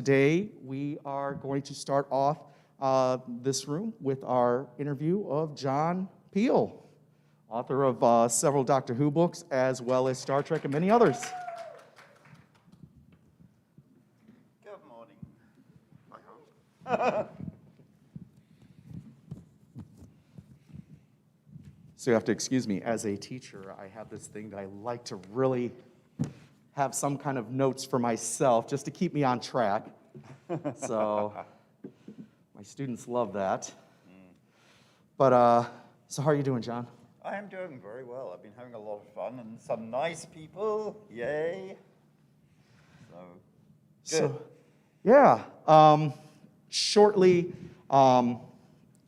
Today, we are going to start off this room with our interview of John Peel, author of several Doctor Who books, as well as Star Trek and many others. Good morning. So you have to excuse me, as a teacher, I have this thing that I like to really have some kind of notes for myself just to keep me on track. So my students love that. But so how are you doing, John? I am doing very well. I've been having a lot of fun and some nice people. Yay. So, good. Yeah. Shortly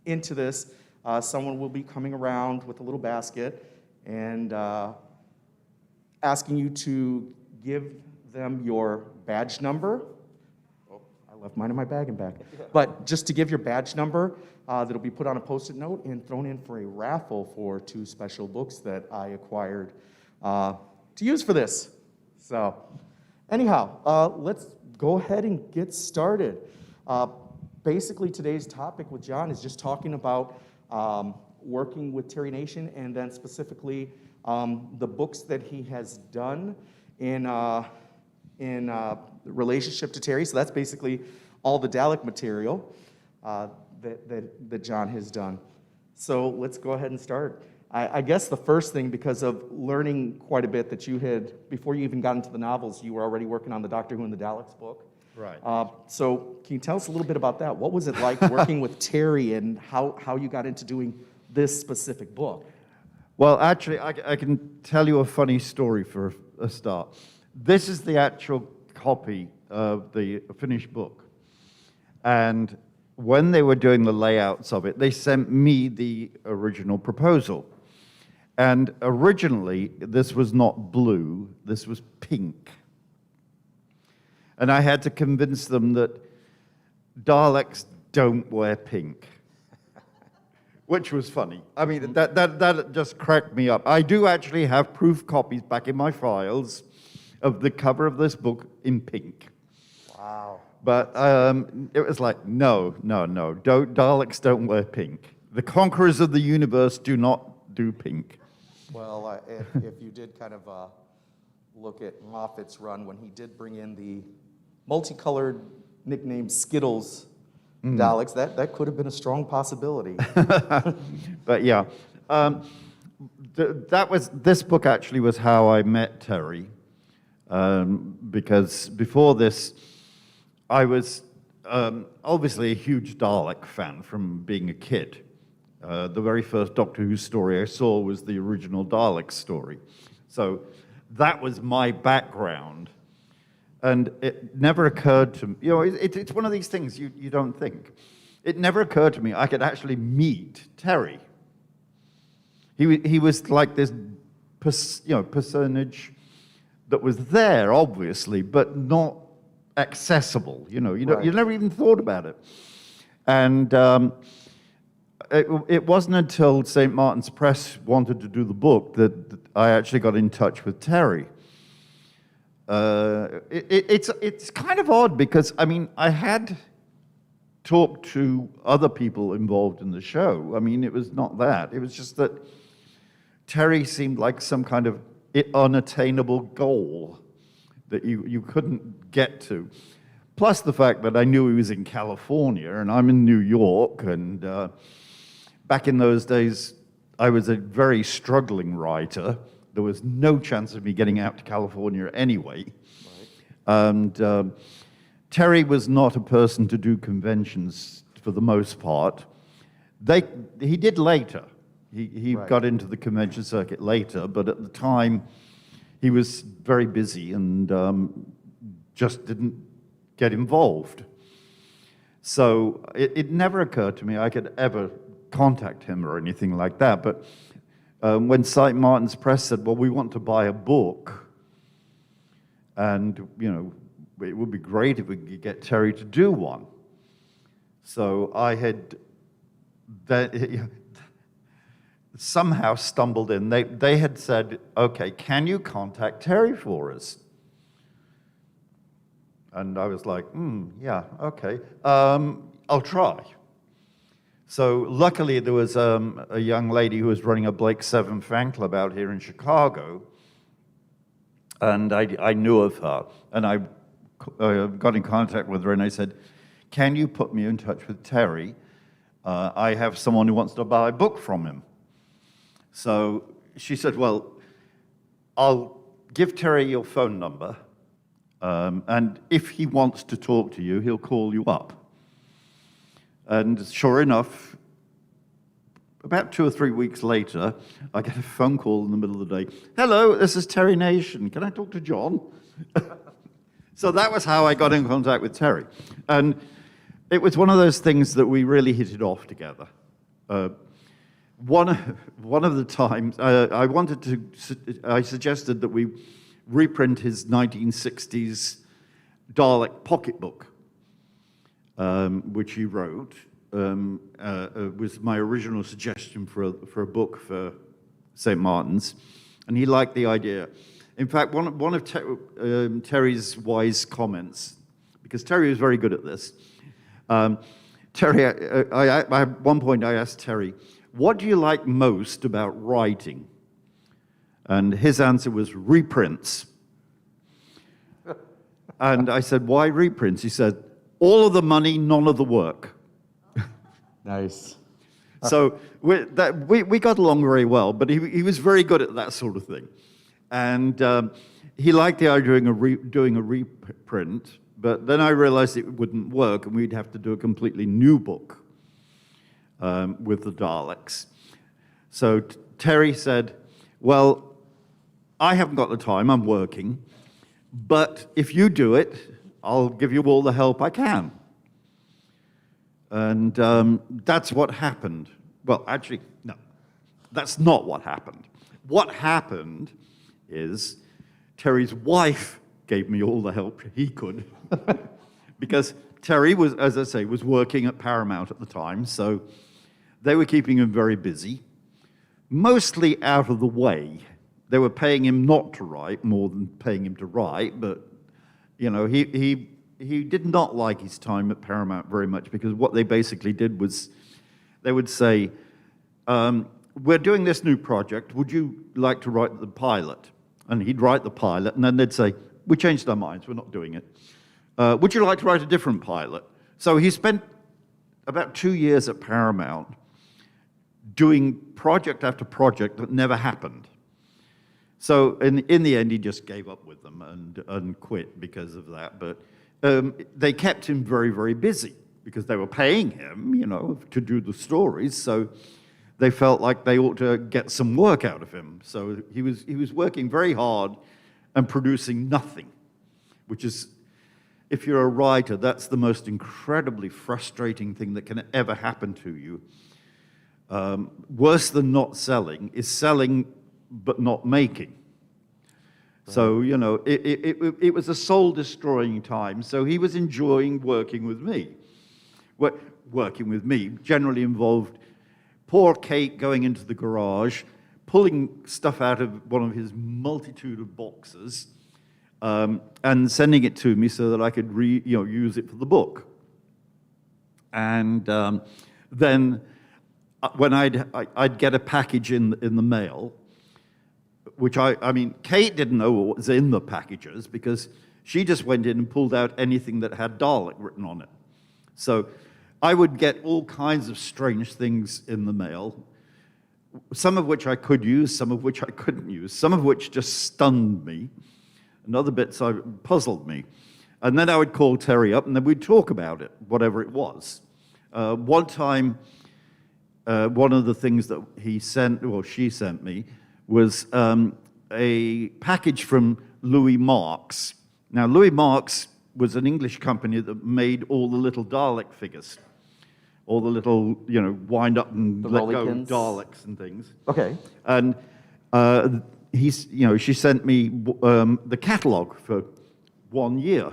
into this, someone will be coming around with a little basket and asking you to give them your badge number. Oh, I left mine in my bag and back. But just to give your badge number, that'll be put on a Post-it note and thrown in for a raffle for 2 special books that I acquired to use for this. So anyhow, let's go ahead and get started. Basically, today's topic with John is just talking about working with Terry Nation, and then specifically the books that he has done in relationship to Terry. So that's basically all the Dalek material that John has done. So let's go ahead and start. I guess the first thing, because of learning quite a bit that you had, before you even got into the novels, you were already working on the Doctor Who and the Daleks book. Right. So can you tell us a little bit about that? What was it like working with Terry, and how you got into doing this specific book? Well, actually, I can tell you a funny story for a start. This is the actual copy of the finished book. And when they were doing the layouts of it, they sent me the original proposal. And originally, this was not blue, this was pink. And I had to convince them that Daleks don't wear pink, which was funny. I mean, that just cracked me up. I do actually have proof copies back in my files of the cover of this book in pink. Wow. But it was like, no, Daleks don't wear pink. The conquerors of the universe do not do pink. Well, if you did kind of look at Moffat's run, when he did bring in the multicolored nicknamed Skittles Daleks, that could have been a strong possibility. But yeah, this book actually was how I met Terry, because before this, I was obviously a huge Dalek fan from being a kid. The very first Doctor Who story I saw was the original Dalek story. So that was my background. And it never occurred to me, it's one of these things you don't think. It never occurred to me I could actually meet Terry. He was like this personage that was there, obviously, but not accessible. You never even thought about it. And it wasn't until St. Martin's Press wanted to do the book that I actually got in touch with Terry. It's kind of odd because, I mean, I had talked to other people involved in the show. I mean, it was not that. It was just that Terry seemed like some kind of unattainable goal that you couldn't get to. Plus the fact that I knew he was in California and I'm in New York, and back in those days, I was a very struggling writer. There was no chance of me getting out to California anyway. Right. And Terry was not a person to do conventions for the most part. He did later. He Right. got into the convention circuit later, but at the time, he was very busy and just didn't get involved. So it never occurred to me I could ever contact him or anything like that. But when St. Martin's Press said, well, we want to buy a book, and, it would be great if we could get Terry to do one. So I had somehow stumbled in. They had said, okay, can you contact Terry for us? And I was like, yeah, okay. I'll try. So luckily there was a young lady who was running a Blake 7 fan club out here in Chicago, and I knew of her, and I got in contact with her, and I said, can you put me in touch with Terry? I have someone who wants to buy a book from him. So she said, well, I'll give Terry your phone number, and if he wants to talk to you, he'll call you up. And sure enough, about 2 or 3 weeks later, I get a phone call in the middle of the day. Hello, this is Terry Nation. Can I talk to John? So that was how I got in contact with Terry. And it was one of those things that we really hit it off together. One of the times, I suggested that we reprint his 1960s Dalek pocketbook, which he wrote. Was my original suggestion for a book for St. Martin's, and he liked the idea. In fact, one of Terry's wise comments, because Terry was very good at this, Terry, at one point I asked Terry, what do you like most about writing? And his answer was reprints. And I said, why reprints? He said, all of the money, none of the work. Nice. So we got along very well, but he was very good at that sort of thing. And he liked the idea of doing a reprint, but then I realized it wouldn't work, and we'd have to do a completely new book with the Daleks. So Terry said, well, I haven't got the time, I'm working, but if you do it, I'll give you all the help I can. And that's what happened. Well, actually, no, that's not what happened. What happened is Terry's wife gave me all the help he could because Terry was, as I say, was working at Paramount at the time, so they were keeping him very busy, mostly out of the way. They were paying him not to write more than paying him to write, but you know, he did not like his time at Paramount very much, because what they basically did was they would say, we're doing this new project, would you like to write the pilot? And he'd write the pilot, and then they'd say, we changed our minds, we're not doing it. Would you like to write a different pilot? So he spent about 2 years at Paramount doing project after project that never happened. So in the end, he just gave up with them and quit because of that. But they kept him very, very busy because they were paying him, you know, to do the stories. So they felt like they ought to get some work out of him. So he was working very hard and producing nothing, which is, if you're a writer, that's the most incredibly frustrating thing that can ever happen to you. Worse than not selling is selling but not making. So, you know, it was a soul-destroying time. So he was enjoying working with me. Working with me generally involved poor Kate going into the garage, pulling stuff out of one of his multitude of boxes, and sending it to me so that I could use it for the book. And then when I'd get a package in the mail, which I mean, Kate didn't know what was in the packages because she just went in and pulled out anything that had Dalek written on it. So I would get all kinds of strange things in the mail, some of which I could use, some of which I couldn't use, some of which just stunned me, and other bits puzzled me. And then I would call Terry up, and then we'd talk about it, whatever it was. One time, one of the things that she sent me, was a package from Louis Marx. Now, Louis Marx was an English company that made all the little Dalek figures, all the little, wind up and let go Daleks and things. Okay. And she sent me the catalog for 1 year.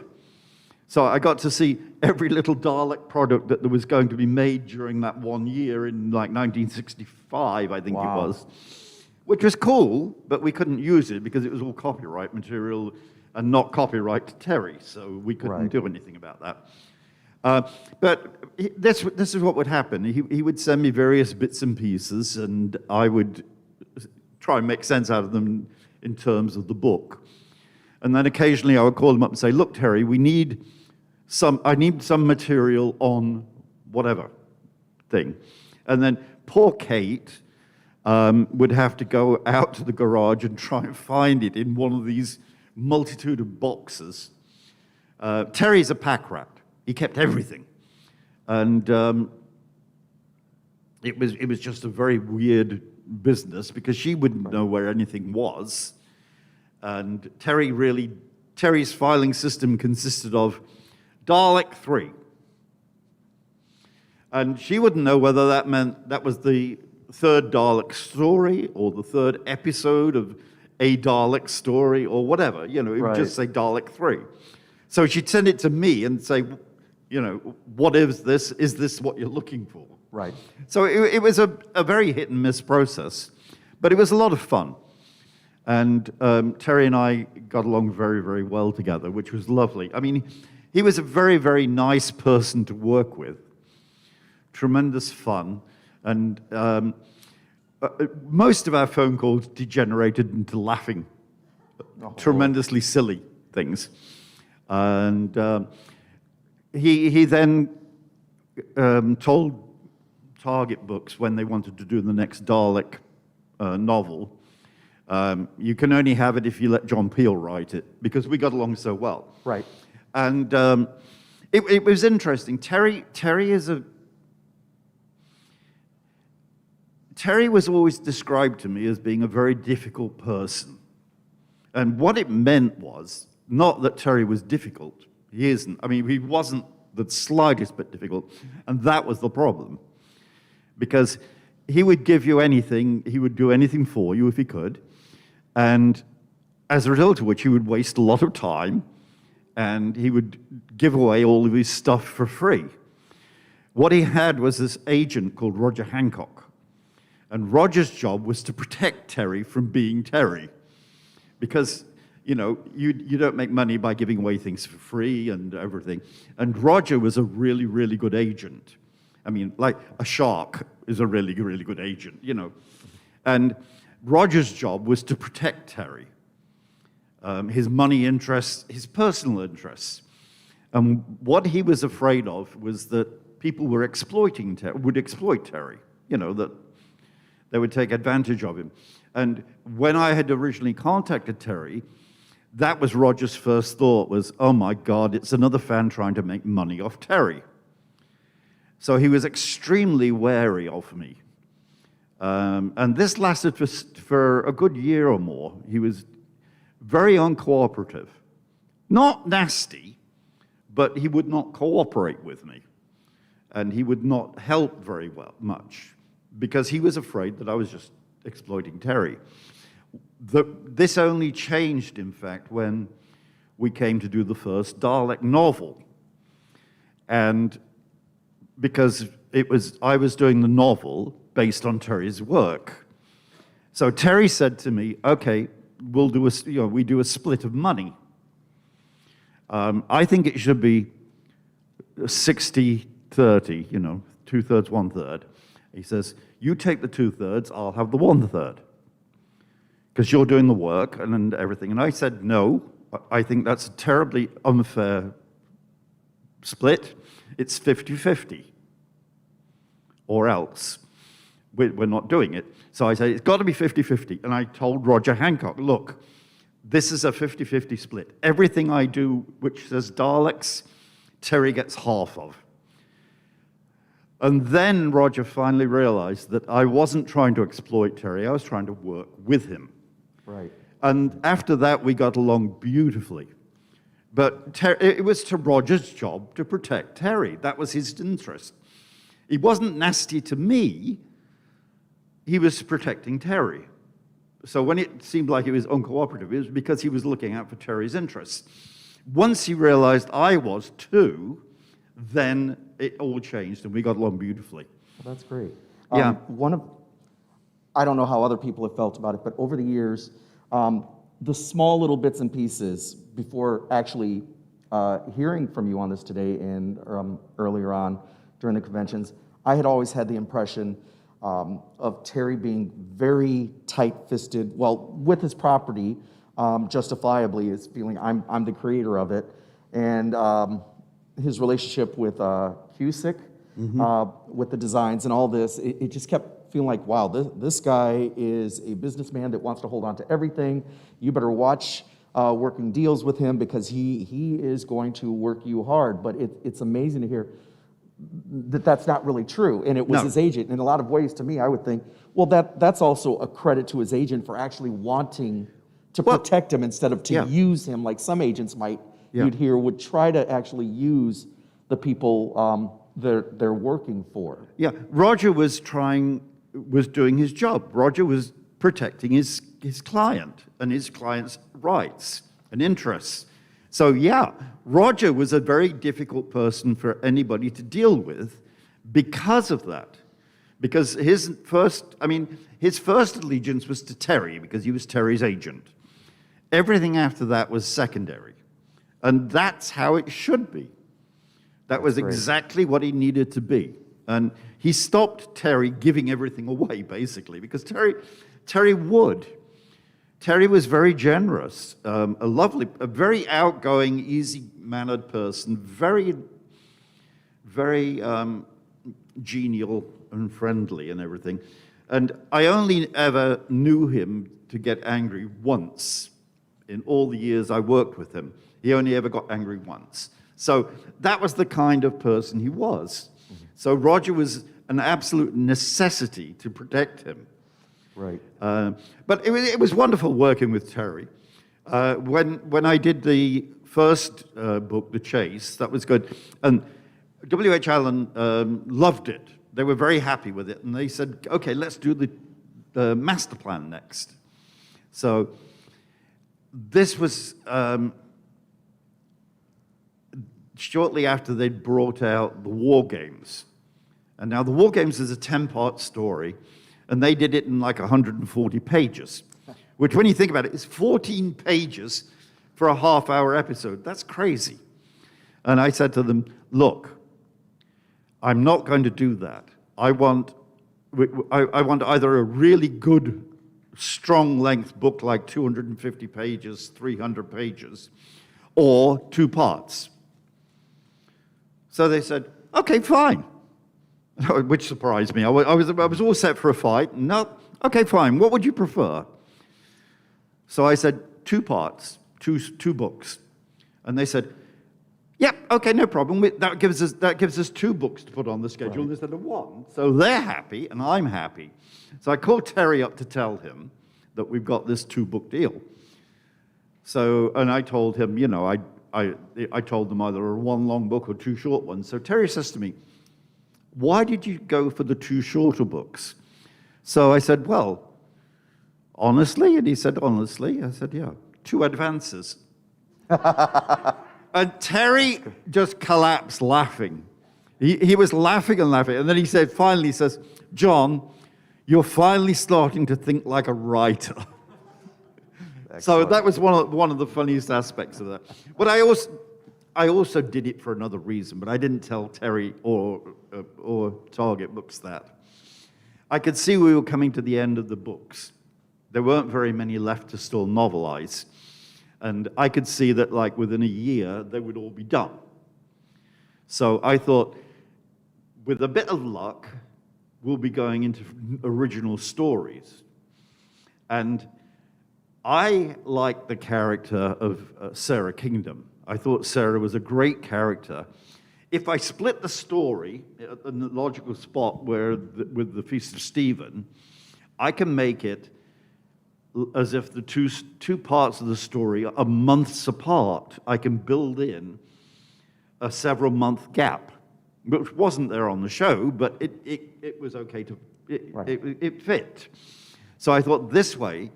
So I got to see every little Dalek product that was going to be made during that 1 year in like 1965, I think it was. Which was cool, but we couldn't use it because it was all copyright material, and not copyright to Terry, so we couldn't Right. do anything about that. This is what would happen. He would send me various bits and pieces, and I would try and make sense out of them in terms of the book. And then occasionally I would call him up and say, look, Terry, I need some material on whatever thing. And then poor Kate would have to go out to the garage and try and find it in one of these multitude of boxes. Terry's a pack rat. He kept everything. And it was just a very weird business because she wouldn't know where anything was. And Terry's filing system consisted of Dalek 3. And she wouldn't know whether that meant that was the third Dalek story or the third episode of a Dalek story or whatever. It would just say Dalek 3. So she'd send it to me and say, what is this? Is this what you're looking for? Right. So it was a very hit and miss process, but it was a lot of fun. And Terry and I got along very, very well together, which was lovely. I mean, he was a very, very nice person to work with. Tremendous fun. And most of our phone calls degenerated into laughing. Tremendously silly things. And he then told Target Books when they wanted to do the next Dalek novel, you can only have it if you let John Peel write it, because we got along so well. Right. And it was interesting. Terry was always described to me as being a very difficult person. And what it meant was not that Terry was difficult. He isn't. I mean, he wasn't the slightest bit difficult. And that was the problem. Because he would give you anything, he would do anything for you if he could. And as a result of which, he would waste a lot of time, and he would give away all of his stuff for free. What he had was this agent called Roger Hancock. And Roger's job was to protect Terry from being Terry. Because, you don't make money by giving away things for free and everything. And Roger was a really, really good agent. I mean, like a shark is a really, really good agent, And Roger's job was to protect Terry, his money interests, his personal interests. And what he was afraid of was that people would exploit Terry, that they would take advantage of him. And when I had originally contacted Terry, that was Roger's first thought was, oh my God, it's another fan trying to make money off Terry. So he was extremely wary of me. And this lasted for a good year or more. He was very uncooperative. Not nasty, but he would not cooperate with me. And he would not help very much because he was afraid that I was just exploiting Terry. This only changed, in fact, when we came to do the first Dalek novel. And because I was doing the novel based on Terry's work. So Terry said to me, okay, we do a split of money. I think it should be 60-30, 2/3, 1/3. He says, you take the 2/3, I'll have the 1/3. Because you're doing the work and everything. And I said, no, I think that's a terribly unfair split. It's 50-50. Or else. We're not doing it. So I said, it's got to be 50-50. And I told Roger Hancock, look, this is a 50-50 split. Everything I do which says Daleks, Terry gets half of. And then Roger finally realized that I wasn't trying to exploit Terry, I was trying to work with him. Right. And after that, we got along beautifully. But it was to Roger's job to protect Terry. That was his interest. He wasn't nasty to me, he was protecting Terry. So when it seemed like he was uncooperative, it was because he was looking out for Terry's interests. Once he realized I was too, then it all changed and we got along beautifully. Well, that's great. Yeah. I don't know how other people have felt about it, but over the years, the small little bits and pieces before actually hearing from you on this today and earlier on during the conventions, I had always had the impression of Terry being very tight-fisted, well, with his property, justifiably, is feeling I'm the creator of it, and his relationship with Cusick, with the designs and all this, it just kept feeling like, wow, this guy is a businessman that wants to hold on to everything. You better watch working deals with him because he is going to work you hard. But it's amazing to hear that that's not really true, and it was his agent. In a lot of ways, to me, I would think, well, that's also a credit to his agent for actually wanting to protect him instead of to use him, like some agents might, you'd hear, would try to actually use the people they're working for. Yeah, Roger was doing his job. Roger was protecting his client and his client's rights and interests. So yeah, Roger was a very difficult person for anybody to deal with because of that. Because his first allegiance was to Terry because he was Terry's agent. Everything after that was secondary. And that's how it should be. That was exactly what he needed to be. And he stopped Terry giving everything away, basically, because Terry would. Terry was very generous, a very outgoing, easy-mannered person, very, very genial and friendly and everything. And I only ever knew him to get angry once in all the years I worked with him. He only ever got angry once. So that was the kind of person he was. So Roger was an absolute necessity to protect him. Right. But it was wonderful working with Terry. When I did the first book, The Chase, that was good. And W.H. Allen loved it. They were very happy with it. And they said, okay, let's do the master plan next. So this was shortly after they'd brought out the War Games. And now the War Games is a 10-part story, and they did it in like 140 pages, which when you think about it, is 14 pages for a half-hour episode. That's crazy. And I said to them, look, I'm not going to do that. I want either a really good, strong-length book like 250 pages, 300 pages, or 2 parts. So they said, okay, fine. Which surprised me. I was all set for a fight. No, okay, fine. What would you prefer? So I said, 2 parts, two books. And they said, yep, okay, no problem. That gives us 2 books to put on the schedule instead of 1. So they're happy, and I'm happy. So I called Terry up to tell him that we've got this 2-book deal. So, and I told him, you know, I told them either a 1 long book or 2 short ones. So Terry says to me, why did you go for the 2 shorter books? So I said, well, honestly? And he said, honestly? I said, yeah, 2 advances. And Terry just collapsed laughing. He was laughing and laughing. And then he said, finally, he says, John, you're finally starting to think like a writer. So that was one of the funniest aspects of that. But I also did it for another reason, but I didn't tell Terry or Target Books that. I could see we were coming to the end of the books. There weren't very many left to still novelize. And I could see that like within a year, they would all be done. So I thought, with a bit of luck, we'll be going into original stories. And I liked the character of Sarah Kingdom. I thought Sarah was a great character. If I split the story in the logical spot with the Feast of Stephen, I can make it as if the two parts of the story are months apart. I can build in a several-month gap, which wasn't there on the show, but it was okay to, it fit. So I thought this way,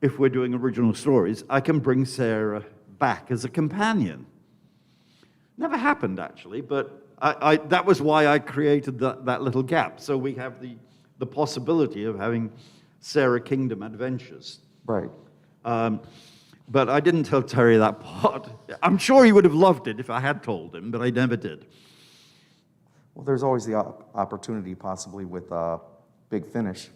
if we're doing original stories, I can bring Sarah back as a companion. Never happened, actually, but that was why I created that little gap. So we have the possibility of having Sarah Kingdom adventures. Right. But I didn't tell Terry that part. I'm sure he would have loved it if I had told him, but I never did. Well, there's always the opportunity, possibly with Big Finish.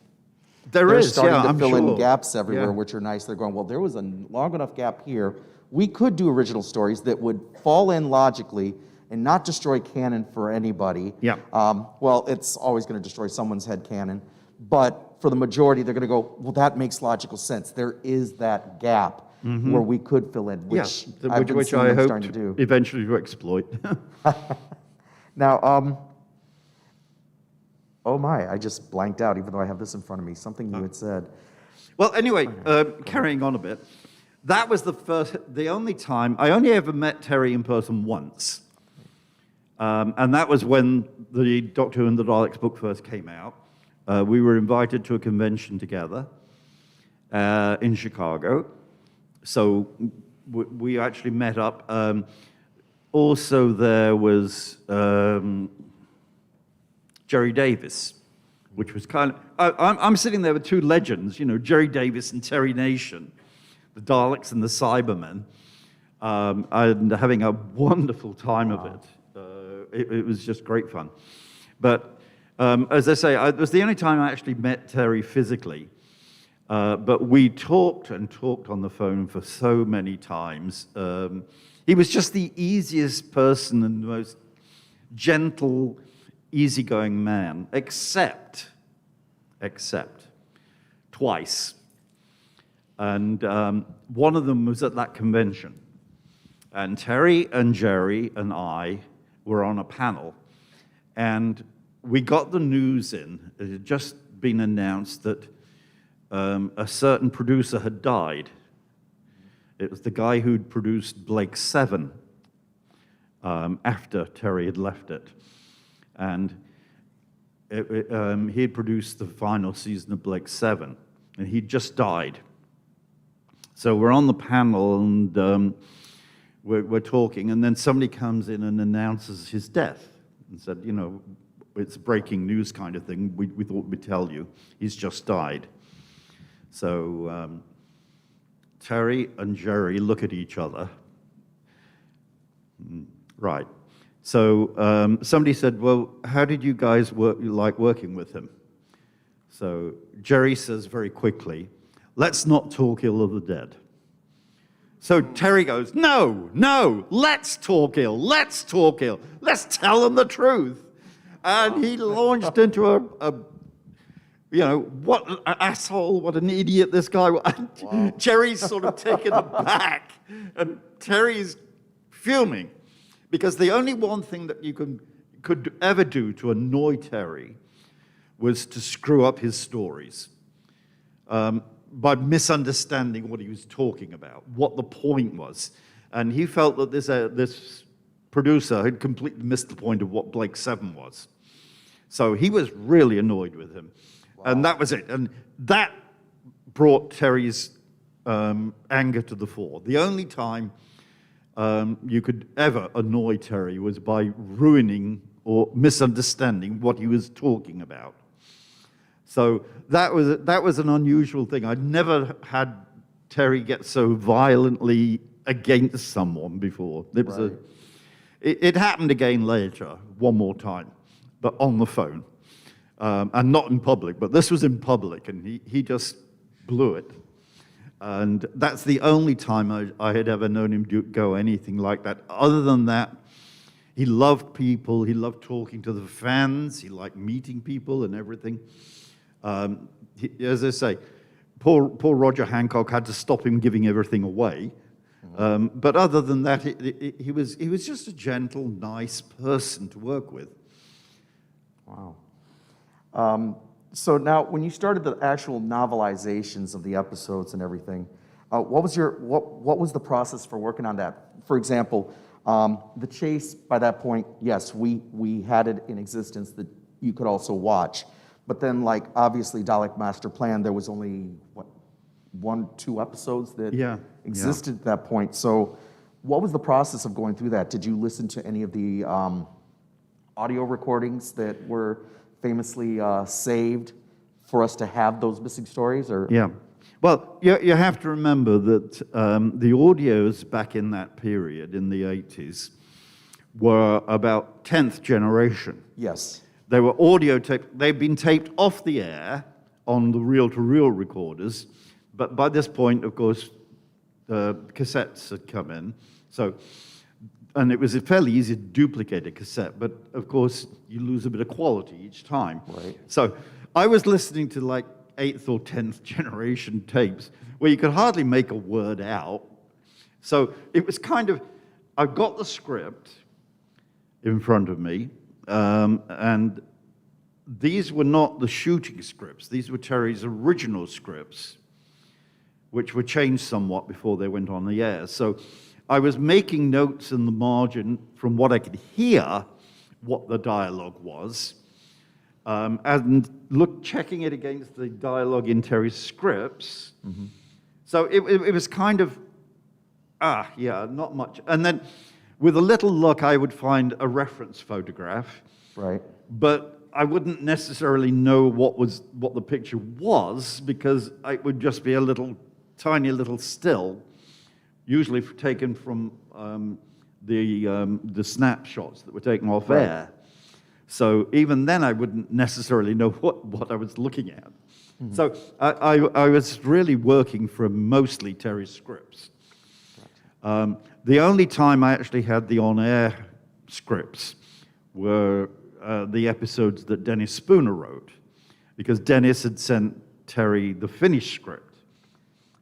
They're They're is, starting yeah, to I'm fill sure. in gaps everywhere, Yeah. which are nice. They're going, well, there was a long enough gap here. We could do original stories that would fall in logically and not destroy canon for anybody. Yeah. Well, it's always going to destroy someone's head canon. But for the majority, they're going to go, well, that makes logical sense. There is that gap where we could fill in, which I've been which seeing I them hope starting to do. eventually to exploit. Now, oh my, I just blanked out, even though I have this in front of me. Something you had said. Well, anyway, carrying on a bit, that was the only time, I only ever met Terry in person once. And that was when the Doctor Who and the Daleks book first came out. We were invited to a convention together in Chicago. So we actually met up. Also, there was Jerry Davis, which was kind of... I'm sitting there with two legends, you know, Jerry Davis and Terry Nation, the Daleks and the Cybermen, and having a wonderful time of it. It was just great fun. But as I say, it was the only time I actually met Terry physically. But we talked and talked on the phone for so many times. He was just the easiest person and the most gentle, easygoing man, except twice. And one of them was at that convention. And Terry and Jerry and I were on a panel, and we got the news in. It had just been announced that a certain producer had died. It was the guy who'd produced Blake 7 after Terry had left it. And he had produced the final season of Blake 7, and he'd just died. So we're on the panel, and we're talking, and then somebody comes in and announces his death and said, you know, it's breaking news kind of thing. We thought we'd tell you. He's just died. So Terry and Jerry look at each other. Right. So somebody said, well, how did you guys like working with him? So Jerry says very quickly, let's not talk ill of the dead. So Terry goes, no, let's talk ill, let's tell them the truth. And he launched into you know, what an asshole, what an idiot this guy was. Wow. Jerry's sort of taken aback, and Terry's fuming, because the only one thing that you could ever do to annoy Terry was to screw up his stories. By misunderstanding what he was talking about, what the point was. And he felt that this producer had completely missed the point of what Blake 7 was. So he was really annoyed with him. Wow. And that was it. And that brought Terry's anger to the fore. The only time you could ever annoy Terry was by ruining or misunderstanding what he was talking about. So that was an unusual thing. I'd never had Terry get so violently against someone before. It was it happened again later, one more time, but on the phone, and not in public. But this was in public, and he just blew it. And that's the only time I had ever known him go anything like that. Other than that, he loved people. He loved talking to the fans. He liked meeting people and everything. As I say, poor Roger Hancock had to stop him giving everything away. But other than that, he was just a gentle, nice person to work with. Wow. So now, when you started the actual novelizations of the episodes and everything, what was the process for working on that? For example, the chase. By that point, yes, we had it in existence that you could also watch. But then, like, obviously, Dalek Master Plan, there was only, 1-2 episodes that existed at that point. So what was the process of going through that? Did you listen to any of the audio recordings that were famously saved for us to have those missing stories? Or? Yeah. Well, you have to remember that the audios back in that period, in the 80s, were about 10th generation. Yes. They were audio taped. They'd been taped off the air on the reel-to-reel recorders, but by this point, of course, cassettes had come in. So, and it was fairly easy to duplicate a cassette, but of course, you lose a bit of quality each time. Right. So I was listening to like 8th or 10th generation tapes where you could hardly make a word out. So it was kind of, I got the script in front of me, and these were not the shooting scripts. These were Terry's original scripts, which were changed somewhat before they went on the air. So I was making notes in the margin from what I could hear, what the dialogue was, and checking it against the dialogue in Terry's scripts. Mm-hmm. So it was kind of, not much. And then with a little luck, I would find a reference photograph. Right. But I wouldn't necessarily know what the picture was, because it would just be a tiny little still, usually taken from the snapshots that were taken off air. So even then, I wouldn't necessarily know what I was looking at. Mm-hmm. So I was really working from mostly Terry's scripts. The only time I actually had the on-air scripts were the episodes that Dennis Spooner wrote, because Dennis had sent Terry the finished script.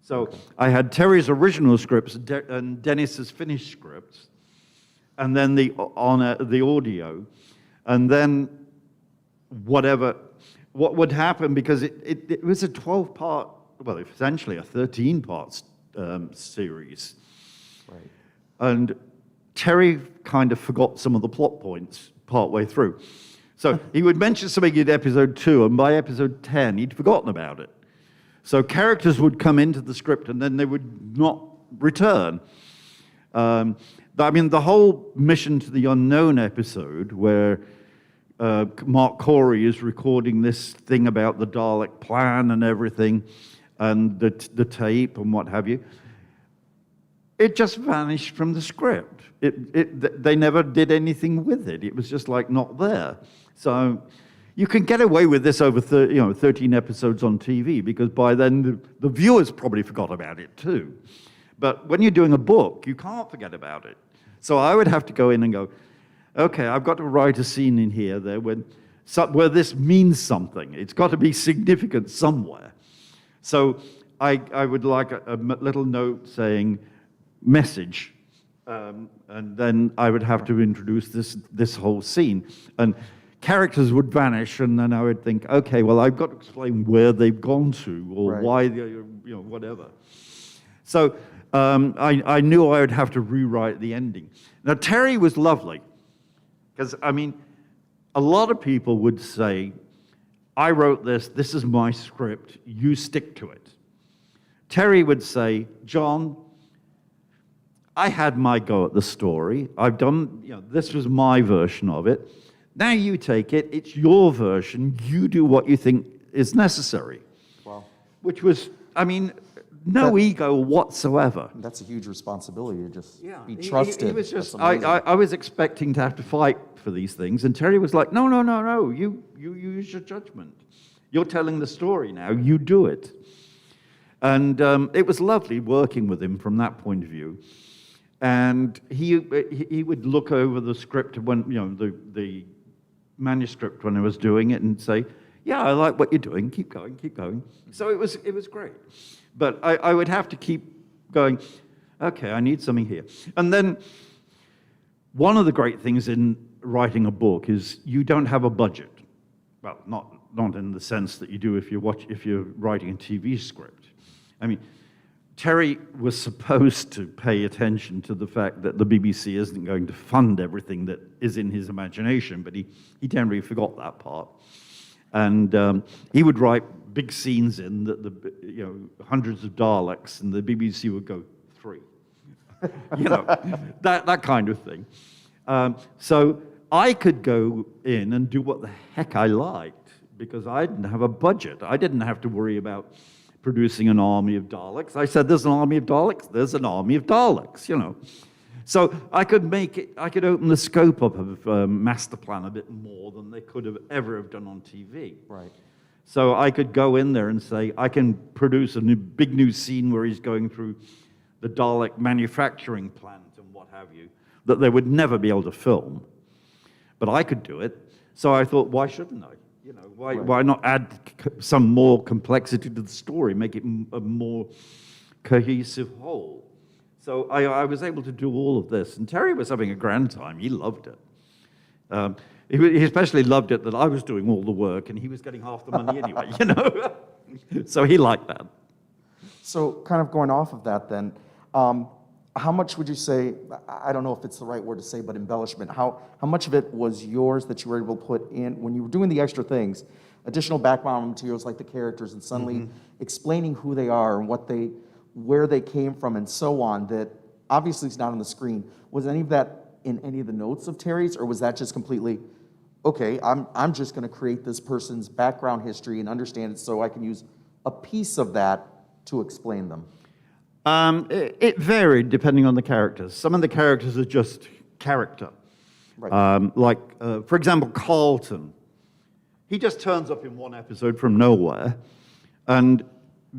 So I had Terry's original scripts and Dennis's finished scripts, and then the audio, and then what would happen, because it was a 12-part, well, essentially a 13-part series. Right. And Terry kind of forgot some of the plot points partway through. So he would mention something in episode 2, and by episode 10, he'd forgotten about it. So characters would come into the script, and then they would not return. I mean, the whole Mission to the Unknown episode, where Mark Corey is recording this thing about the Dalek plan and everything, and the tape and what have you, it just vanished from the script. They never did anything with it. It was just like not there. So you can get away with this over 13 episodes on TV, because by then the viewers probably forgot about it too. But when you're doing a book, you can't forget about it. So I would have to go in and go, okay, I've got to write a scene in here there where this means something. It's got to be significant somewhere. So I would like a little note saying, message, and then I would have to introduce this whole scene, and characters would vanish, and then I would think, okay, well, I've got to explain where they've gone to, or why whatever. So I knew I would have to rewrite the ending. Now Terry was lovely, because I mean, a lot of people would say, I wrote this is my script, you stick to it. Terry would say, John, I had my go at the story. I've done, this was my version of it. Now you take it, it's your version, you do what you think is necessary. Wow. Which was, I mean, no ego whatsoever. That's a huge responsibility to just be trusted. He was just, I was expecting to have to fight for these things, and Terry was like, no, you use your judgment. You're telling the story now, you do it. And it was lovely working with him from that point of view. And he would look over the script when, the manuscript when I was doing it, and say, yeah, I like what you're doing, keep going. So it was great. But I would have to keep going, okay, I need something here. And then one of the great things in writing a book is you don't have a budget. Well, not in the sense that you do if you're writing a TV script. I mean, Terry was supposed to pay attention to the fact that the BBC isn't going to fund everything that is in his imagination, but he generally forgot that part. And he would write big scenes in hundreds of Daleks, and the BBC would go 3. That kind of thing. So I could go in and do what the heck I liked, because I didn't have a budget. I didn't have to worry about producing an army of Daleks. I said, there's an army of Daleks, there's an army of Daleks, you know. So I could open the scope up of Master Plan a bit more than they could have ever have done on TV. Right. So I could go in there and say, I can produce a big new scene where he's going through the Dalek manufacturing plant and what have you, that they would never be able to film. But I could do it. So I thought, why shouldn't I? You know, why not add some more complexity to the story, make it a more cohesive whole? So I was able to do all of this, and Terry was having a grand time. He loved it. He especially loved it that I was doing all the work, and he was getting half the money anyway, you know? So he liked that. So kind of going off of that then, how much would you say, I don't know if it's the right word to say, but embellishment, how much of it was yours that you were able to put in when you were doing the extra things, additional background materials like the characters, and suddenly explaining who they are and where they came from and so on, that obviously is not on the screen. Was any of that in any of the notes of Terry's, or was that just completely, okay, I'm just gonna create this person's background history and understand it so I can use a piece of that to explain them? It varied depending on the characters. Some of the characters are just character. Right. For example, Carlton. He just turns up in one episode from nowhere and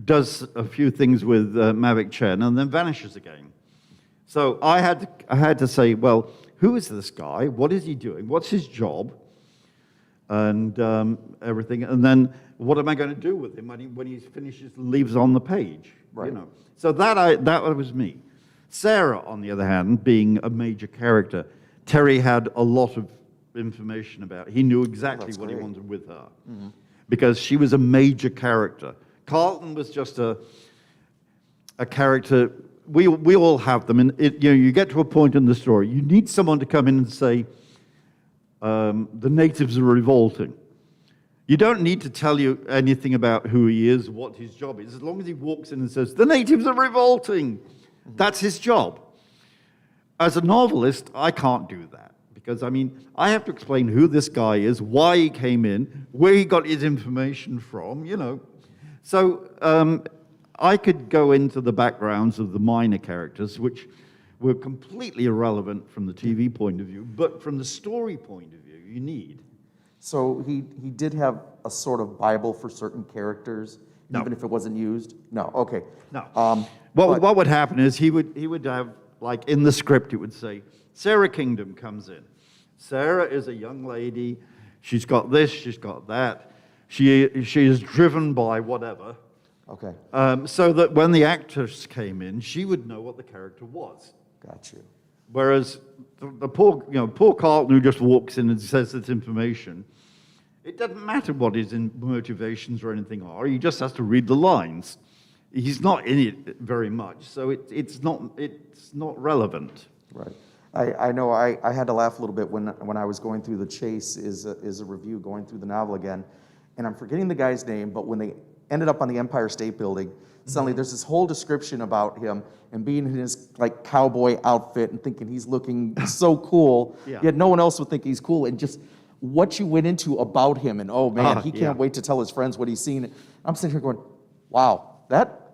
does a few things with Mavic Chen and then vanishes again. So I had to say, well, who is this guy? What is he doing? What's his job? And everything. And then what am I going to do with him when he finishes and leaves on the page? Right. You know. So that was me. Sarah, on the other hand, being a major character, Terry had a lot of information about. He knew exactly what he wanted with her because she was a major character. Carlton was just a character. We all have them, and you get to a point in the story. You need someone to come in and say, the natives are revolting. You don't need to tell you anything about who he is, what his job is. As long as he walks in and says, the natives are revolting, that's his job. As a novelist, I can't do that. Because, I mean, I have to explain who this guy is, why he came in, where he got his information from, you know. So I could go into the backgrounds of the minor characters, which were completely irrelevant from the TV point of view, but from the story point of view, you need. So he did have a sort of Bible for certain characters, No. even if it wasn't used? No, okay. No. What would happen is he would have, like in the script, it would say, Sarah Kingdom comes in. Sarah is a young lady. She's got this, she's got that. She is driven by whatever. Okay. So that when the actress came in, she would know what the character was. Got you. Whereas the poor Carlton who just walks in and says this information, it doesn't matter what his motivations or anything are. He just has to read the lines. He's not in it very much, so it's not relevant. Right. I know I had to laugh a little bit when I was going through The Chase is a review, going through the novel again, and I'm forgetting the guy's name, but when they ended up on the Empire State Building, suddenly there's this whole description about him and being in his like cowboy outfit and thinking he's looking so cool, Yeah. yet no one else would think he's cool, and just what you went into about him, and oh man, he can't wait to tell his friends what he's seen. I'm sitting here going, wow, that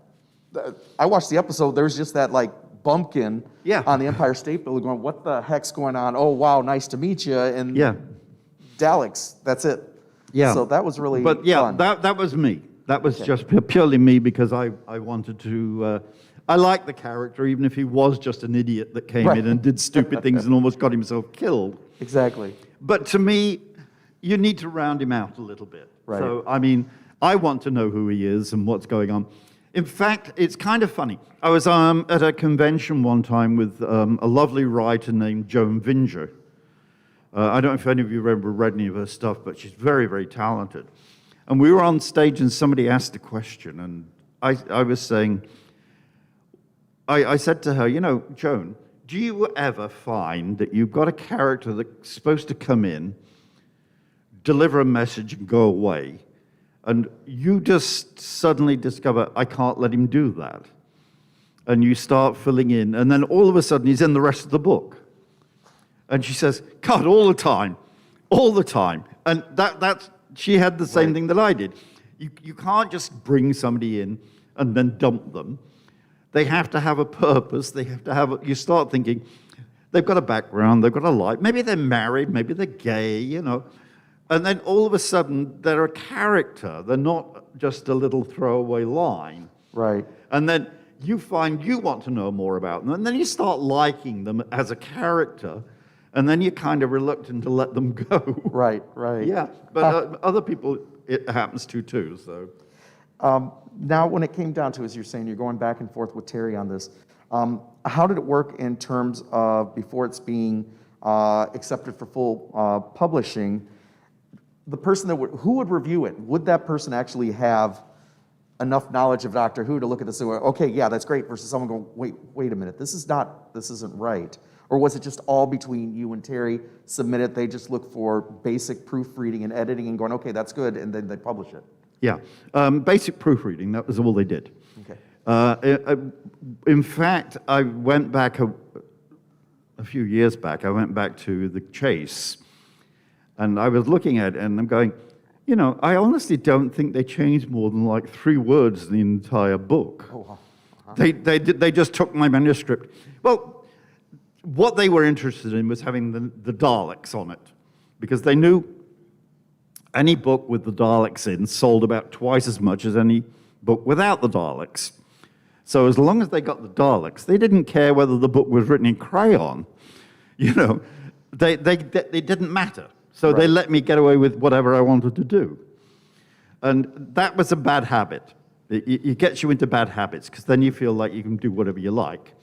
I watched the episode, there's just that like bumpkin on the Empire State Building going, what the heck's going on? Oh wow, nice to meet you. And Daleks, that's it. Yeah. So that was really fun. that was me. That was just purely me because I wanted to, I liked the character even if he was just an idiot that came in and did stupid things and almost got himself killed. Exactly. But to me, you need to round him out a little bit. Right. So, I mean, I want to know who he is and what's going on. In fact, it's kind of funny. I was at a convention one time with a lovely writer named Joan Vinger. I don't know if any of you ever read any of her stuff, but she's very, very talented. And we were on stage and somebody asked a question, and I was saying, I said to her, you know, Joan, do you ever find that you've got a character that's supposed to come in, deliver a message and go away, and you just suddenly discover, I can't let him do that. And you start filling in, and then all of a sudden he's in the rest of the book. And she says, God, all the time. And that's she had the same thing that I did. You can't just bring somebody in and then dump them. They have to have a purpose. They have to have, you start thinking, they've got a background, they've got a life. Maybe they're married, maybe they're gay, you know. And then all of a sudden, they're a character. They're not just a little throwaway line. Right. And then you find you want to know more about them. And then you start liking them as a character. And then you're kind of reluctant to let them go. Right, right. Yeah, but other people, it happens to too, so. Now, when it came down to, as you're saying, you're going back and forth with Terry on this, how did it work in terms of, before it's being accepted for full publishing, the person who would review it? Would that person actually have enough knowledge of Doctor Who to look at this and go, okay, yeah, that's great, versus someone going, wait a minute, this isn't right? Or was it just all between you and Terry, submit it, they just look for basic proofreading and editing and going, okay, that's good, and then they publish it? Yeah, basic proofreading, that was all they did. Okay. In fact, I went back a few years back, I went back to The Chase, and I was looking at it, and I'm going, you know, I honestly don't think they changed more than like 3 words in the entire book. Oh, wow. They just took my manuscript. Well, what they were interested in was having the Daleks on it, because they knew any book with the Daleks in sold about twice as much as any book without the Daleks. So as long as they got the Daleks, they didn't care whether the book was written in crayon. You know, they didn't matter. So Right. they let me get away with whatever I wanted to do. And that was a bad habit. It gets you into bad habits, because then you feel like you can do whatever you like.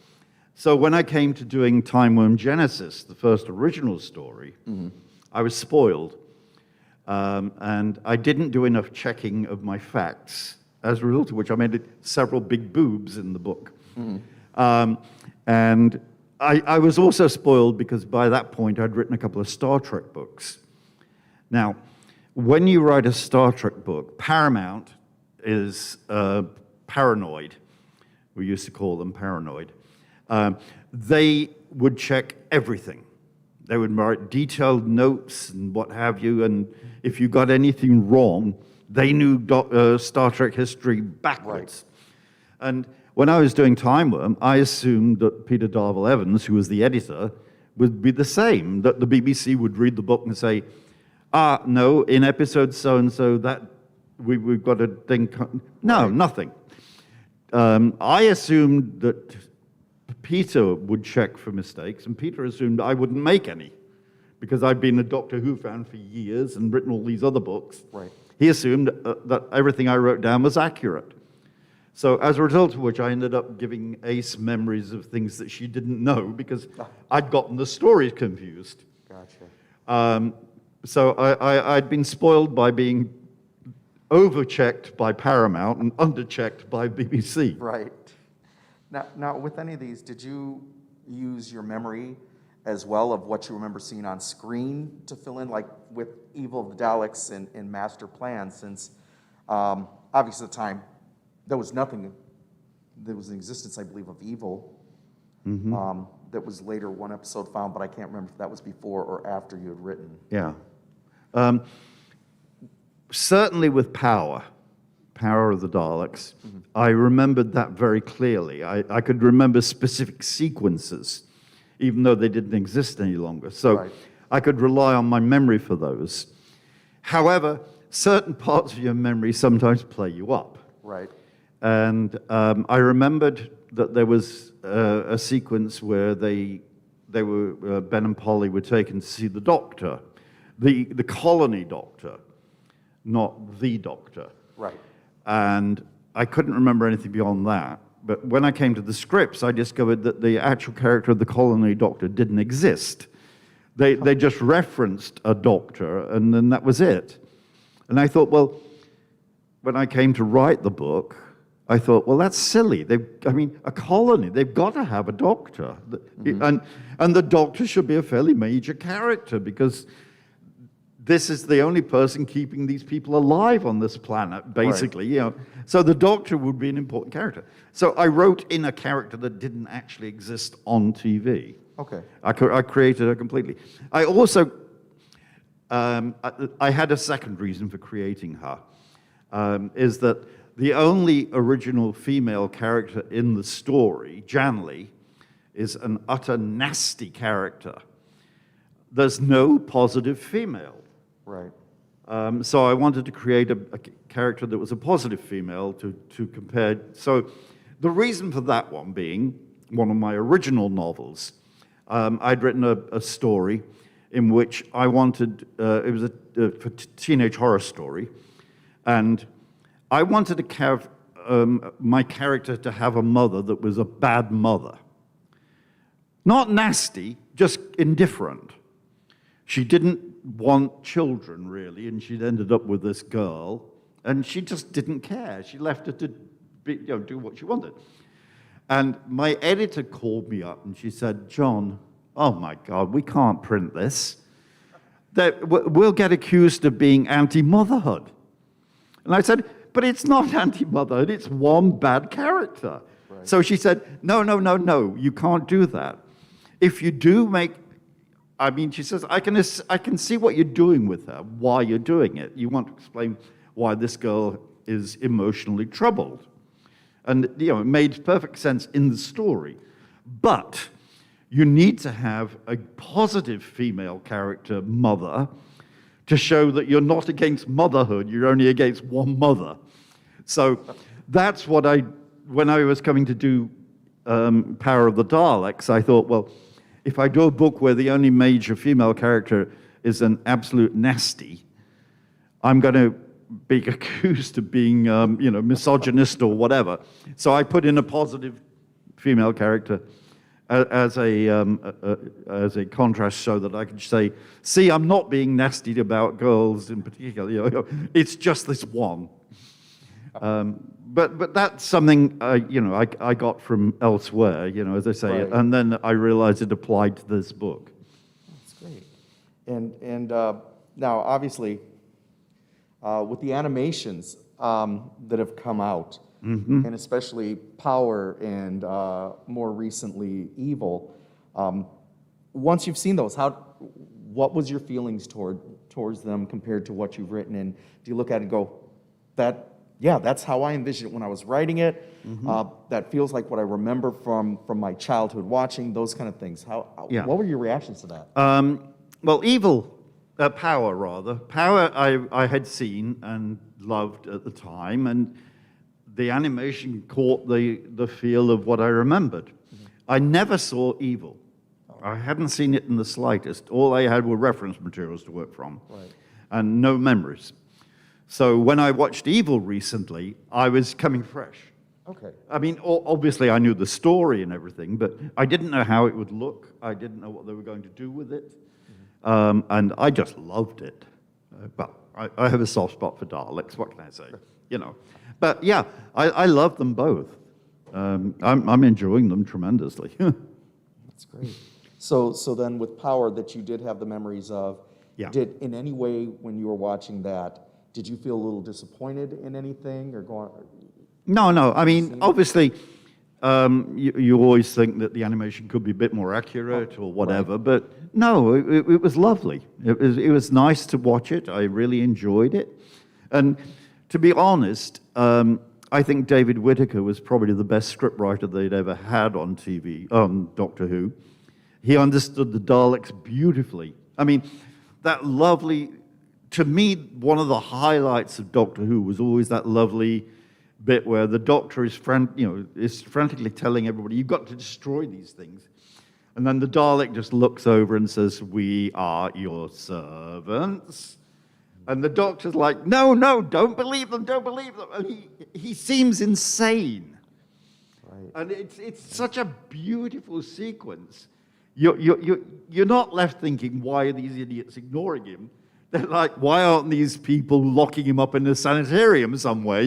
So when I came to doing Time Worm Genesis, the first original story, I was spoiled. And I didn't do enough checking of my facts, as a result of which I made several big boobs in the book. And I was also spoiled because by that point I'd written a couple of Star Trek books. Now, when you write a Star Trek book, Paramount is paranoid. We used to call them paranoid. They would check everything. They would write detailed notes and what have you, and if you got anything wrong, they knew Star Trek history backwards. Right. And when I was doing Time Worm, I assumed that Peter Darvill Evans, who was the editor, would be the same, that the BBC would read the book and say, no, in episode so-and-so, that we've got a thing. No, right. Nothing. I assumed that Peter would check for mistakes, and Peter assumed I wouldn't make any, because I'd been a Doctor Who fan for years and written all these other books. Right. He assumed that everything I wrote down was accurate. So as a result of which, I ended up giving Ace memories of things that she didn't know, because I'd gotten the stories confused. Gotcha. So I'd been spoiled by being overchecked by Paramount and underchecked by BBC. Right. Now, with any of these, did you use your memory as well of what you remember seeing on screen to fill in, like with Evil of the Daleks and Master Plan, since obviously at the time, there was nothing, there was an existence, I believe, of evil. That was later one episode found, but I can't remember if that was before or after you had written. Yeah. Certainly with Power of the Daleks, I remembered that very clearly. I could remember specific sequences, even though they didn't exist any longer. So right. I could rely on my memory for those. However, certain parts of your memory sometimes play you up. Right. And I remembered that there was a sequence where they were Ben and Polly were taken to see the doctor, the colony doctor, not the doctor. Right. And I couldn't remember anything beyond that. But when I came to the scripts, I discovered that the actual character of the colony doctor didn't exist. They just referenced a doctor, and then that was it. And I thought, well, when I came to write the book, I thought, well, that's silly. A colony, they've got to have a doctor. And the doctor should be a fairly major character, because this is the only person keeping these people alive on this planet, basically. Right. You know, so the Doctor would be an important character. So I wrote in a character that didn't actually exist on TV. Okay. I created her completely. I also, I had a second reason for creating her. is that the only original female character in the story, Janley, is an utter nasty character. There's no positive female. Right. So I wanted to create a character that was a positive female to compare. So the reason for that one being, one of my original novels, I'd written a story in which I wanted, it was a teenage horror story, and I wanted to have my character to have a mother that was a bad mother. Not nasty, just indifferent. She didn't want children, really, and she'd ended up with this girl, and she just didn't care. She left her to do what she wanted. And my editor called me up, and she said, John, oh my God, we can't print this. We'll get accused of being anti-motherhood. And I said, but it's not anti-motherhood, it's one bad character. Right. So she said, no, you can't do that. If you do make, she says, I can see what you're doing with her, why you're doing it. You want to explain why this girl is emotionally troubled. And it made perfect sense in the story. But you need to have a positive female character, mother, to show that you're not against motherhood, you're only against one mother. So that's what when I was coming to do Power of the Daleks, I thought, well, if I do a book where the only major female character is an absolute nasty, I'm going to be accused of being, misogynist or whatever. So I put in a positive female character as a contrast, so that I could say, see, I'm not being nasty about girls in particular. It's just this one. But that's something I got from elsewhere, as I say, right. And then I realized it applied to this book. That's great. And now, obviously, with the animations that have come out, Mm-hmm. and especially Power and more recently Evil, once you've seen those, what was your feelings towards them compared to what you've written? And do you look at it and go, that's how I envisioned it when I was writing it. Mm-hmm. That feels like what I remember from my childhood watching, those kind of things. Yeah. What were your reactions to that? Well, Power I had seen and loved at the time, and the animation caught the feel of what I remembered. Mm-hmm. I never saw Evil. I hadn't seen it in the slightest. All I had were reference materials to work from, right. And no memories. So when I watched Evil recently, I was coming fresh. Okay. Obviously I knew the story and everything, but I didn't know how it would look. I didn't know what they were going to do with it. Mm-hmm. And I just loved it. I have a soft spot for Daleks, what can I say? But yeah, I love them both. I'm enjoying them tremendously. That's great. So then with Power that you did have the memories of, Yeah. did in any way when you were watching that, did you feel a little disappointed in anything or going? No. Obviously, you always think that the animation could be a bit more accurate or whatever, right. But no, it was lovely. It was nice to watch it. I really enjoyed it. And to be honest, I think David Whittaker was probably the best scriptwriter they'd ever had on TV, on Doctor Who. He understood the Daleks beautifully. That lovely, to me, one of the highlights of Doctor Who was always that lovely bit where the Doctor is frantically telling everybody, you've got to destroy these things. And then the Dalek just looks over and says, we are your servants. And the Doctor's like, no, don't believe them. And he seems insane. Right. And it's such a beautiful sequence. You're not left thinking, why are these idiots ignoring him? They're like, why aren't these people locking him up in a sanitarium somewhere,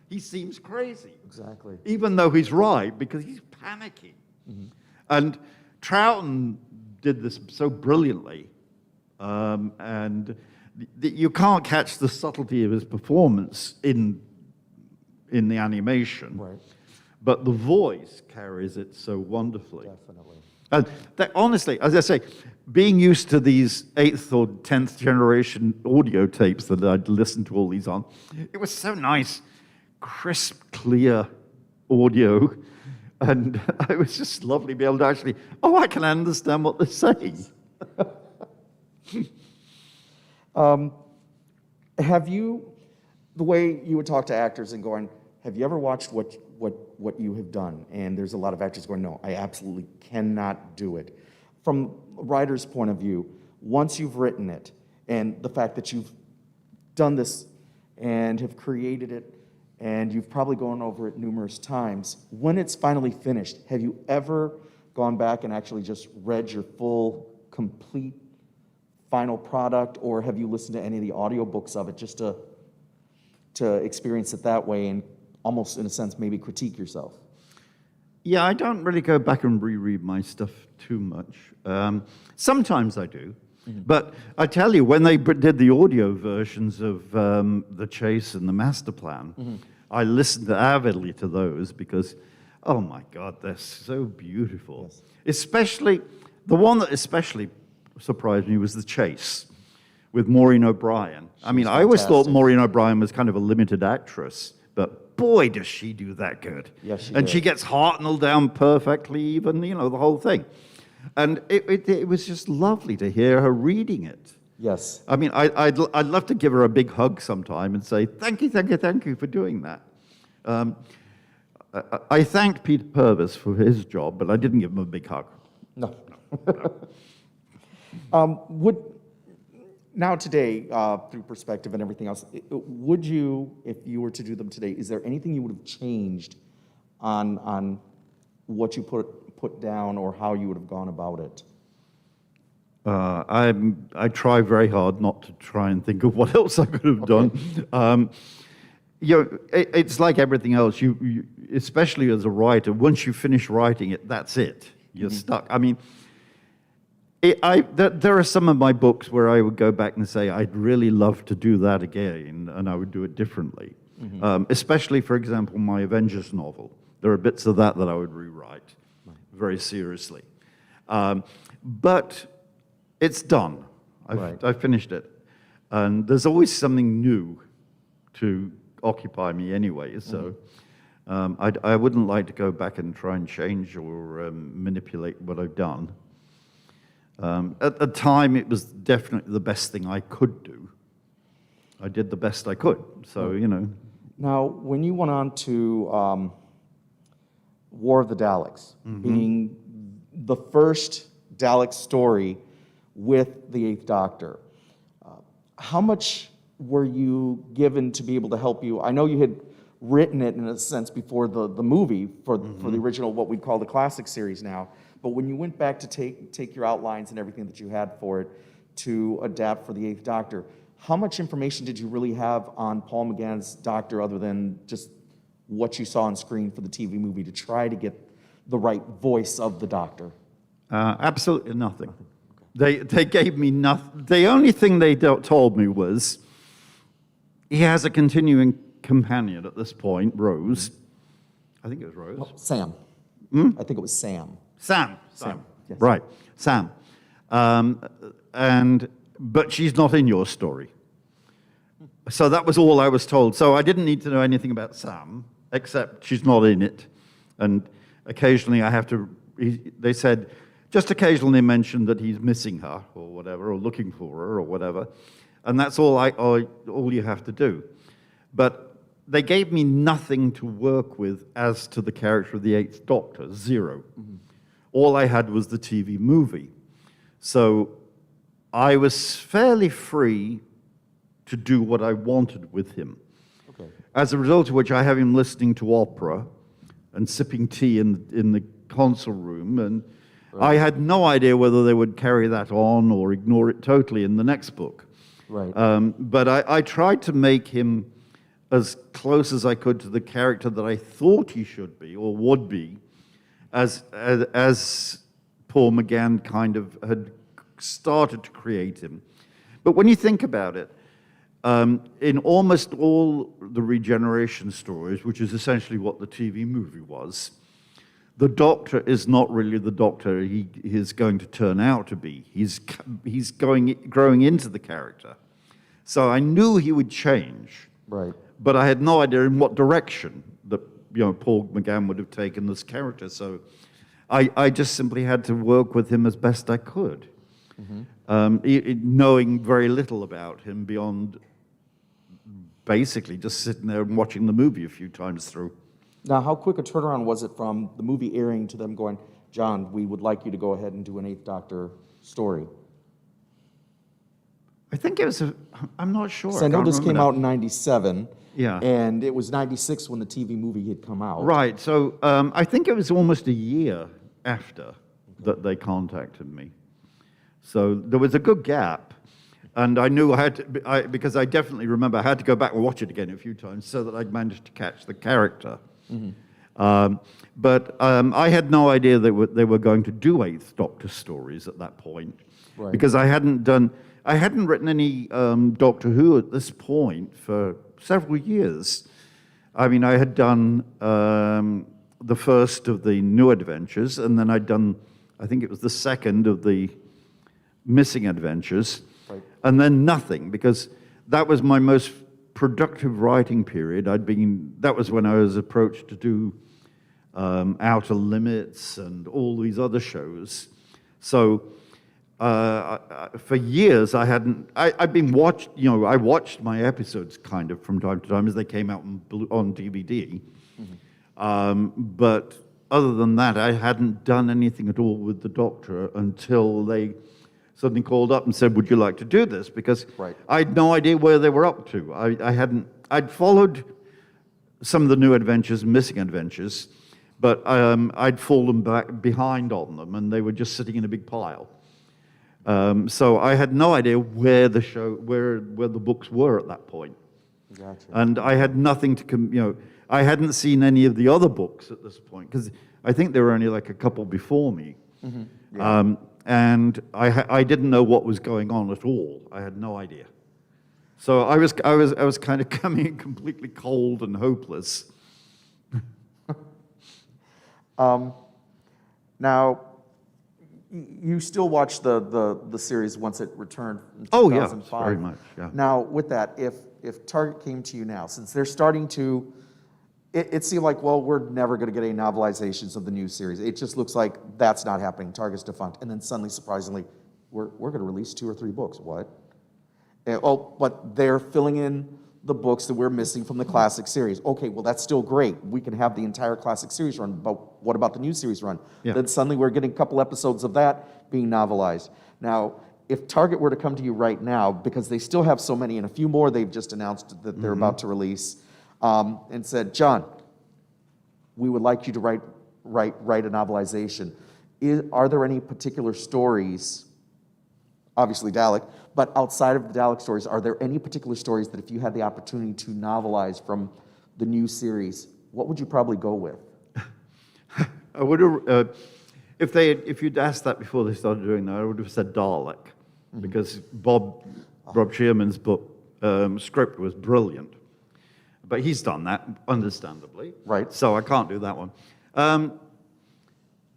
He seems crazy. Exactly. Even though he's right, because he's panicking. Mm-hmm. And Troughton did this so brilliantly. And you can't catch the subtlety of his performance in the animation. Right. But the voice carries it so wonderfully. Definitely. And honestly, as I say, being used to these 8th or 10th generation audio tapes that I'd listened to all these on, it was so nice, crisp, clear audio. And it was just lovely to be able to actually, I can understand what they're saying. Have you, the way you would talk to actors and going, have you ever watched what you have done? And there's a lot of actors going, no, I absolutely cannot do it. From a writer's point of view, once you've written it, and the fact that you've done this and have created it, and you've probably gone over it numerous times, when it's finally finished, have you ever gone back and actually just read your full, complete, final product, or have you listened to any of the audiobooks of it just to experience it that way and almost, in a sense, maybe critique yourself? Yeah, I don't really go back and reread my stuff too much. Sometimes I do. But I tell you, when they did the audio versions of The Chase and The Master Plan, I listened avidly to those because, oh my God, they're so beautiful. Yes. Especially, the one that especially surprised me was The Chase with Maureen O'Brien. I mean, I always thought Maureen O'Brien was kind of a limited actress, but boy, does she do that good. Yes, she and did. she gets Hartnell down perfectly, even, the whole thing. And it was just lovely to hear her reading it. Yes. I mean, I'd love to give her a big hug sometime and say, thank you for doing that. I thanked Peter Purvis for his job, but I didn't give him a big hug. No. Now today, through perspective and everything else, would you, if you were to do them today, is there anything you would have changed on what you put down or how you would have gone about it? I try very hard not to try and think of what else I could have done. It's like everything else. You, especially as a writer, once you finish writing it, that's it. You're stuck. I mean, there are some of my books where I would go back and say, I'd really love to do that again, and I would do it differently. Especially, for example, my Avengers novel. There are bits of that I would rewrite very seriously. But it's done. I've finished it. And there's always something new to occupy me anyway, so I wouldn't like to go back and try and change or manipulate what I've done. At the time, it was definitely the best thing I could do. I did the best I could, so, Now, when you went on to War of the Daleks, being the first Dalek story with the Eighth Doctor, how much were you given to be able to help you? I know you had written it in a sense before the movie for the original, what we'd call the classic series now, but when you went back to take your outlines and everything that you had for it to adapt for the Eighth Doctor, how much information did you really have on Paul McGann's Doctor other than just what you saw on screen for the TV movie to try to get the right voice of the Doctor? Absolutely nothing. They gave me nothing. The only thing they told me was he has a continuing companion at this point, Rose. I think it was Rose. Oh, Sam. I think it was Sam. Sam. Yes. Right, Sam. But she's not in your story. So that was all I was told. So I didn't need to know anything about Sam, except she's not in it. And occasionally I have to, they said, just occasionally mention that he's missing her or whatever, or looking for her or whatever. And that's all you have to do. But they gave me nothing to work with as to the character of the Eighth Doctor, zero. All I had was the TV movie. So I was fairly free to do what I wanted with him. Okay. As a result of which I have him listening to opera and sipping tea in the console room, and I had no idea whether they would carry that on or ignore it totally in the next book. Right. But I tried to make him as close as I could to the character that I thought he should be or would be, as Paul McGann kind of had started to create him. But when you think about it, in almost all the regeneration stories, which is essentially what the TV movie was, the Doctor is not really the Doctor he is going to turn out to be. He's growing into the character. So I knew he would change. Right. But I had no idea in what direction that Paul McGann would have taken this character. So I just simply had to work with him as best I could, knowing very little about him beyond basically just sitting there and watching the movie a few times through. Now, how quick a turnaround was it from the movie airing to them going, John, we would like you to go ahead and do an Eighth Doctor story? I think it was I'm not sure. So I know this came out in 97. Yeah. And it was 96 when the TV movie had come out. Right. So I think it was almost a year after that they contacted me. So there was a good gap. And I knew I had to, because I definitely remember I had to go back and watch it again a few times so that I'd managed to catch the character. But I had no idea they were going to do Eighth Doctor stories at that point. Right. Because I hadn't written any Doctor Who at this point for several years. I mean, I had done the first of the New Adventures, and then I'd done, I think it was the second of the Missing Adventures, right. And then nothing, because that was my most productive writing period. That was when I was approached to do Outer Limits and all these other shows. So for years, I'd been I watched my episodes kind of from time to time as they came out on DVD. But other than that, I hadn't done anything at all with the Doctor until they suddenly called up and said, would you like to do this? Because right. I had no idea where they were up to. I'd followed some of the New Adventures, Missing Adventures, but I'd fallen behind on them, and they were just sitting in a big pile. So I had no idea where the books were at that point. Gotcha. And I had nothing to, I hadn't seen any of the other books at this point, because I think there were only like a couple before me. Yeah. And I didn't know what was going on at all. I had no idea. So I was kind of coming in completely cold and hopeless. Now, you still watch the series once it returned in 2005. Oh, yeah, very much, yeah. Now, with that, if Target came to you now, since they're starting to, it seemed like, well, we're never going to get any novelizations of the new series. It just looks like that's not happening. Target's defunct. And then suddenly, surprisingly, we're going to release 2 or 3 books. What? But they're filling in the books that we're missing from the classic series. Okay, well, that's still great. We can have the entire classic series run, but what about the new series run? Yeah. Then suddenly we're getting a couple episodes of that being novelized. Now, if Target were to come to you right now, because they still have so many, and a few more they've just announced that they're about to release, and said, John, we would like you to write a novelization. Are there any particular stories, obviously Dalek, but outside of the Dalek stories, are there any particular stories that if you had the opportunity to novelize from the new series, what would you probably go with? I would have, if you'd asked that before they started doing that, I would have said Dalek, because Rob Shearman's book script was brilliant. But he's done that, understandably. Right. So I can't do that one.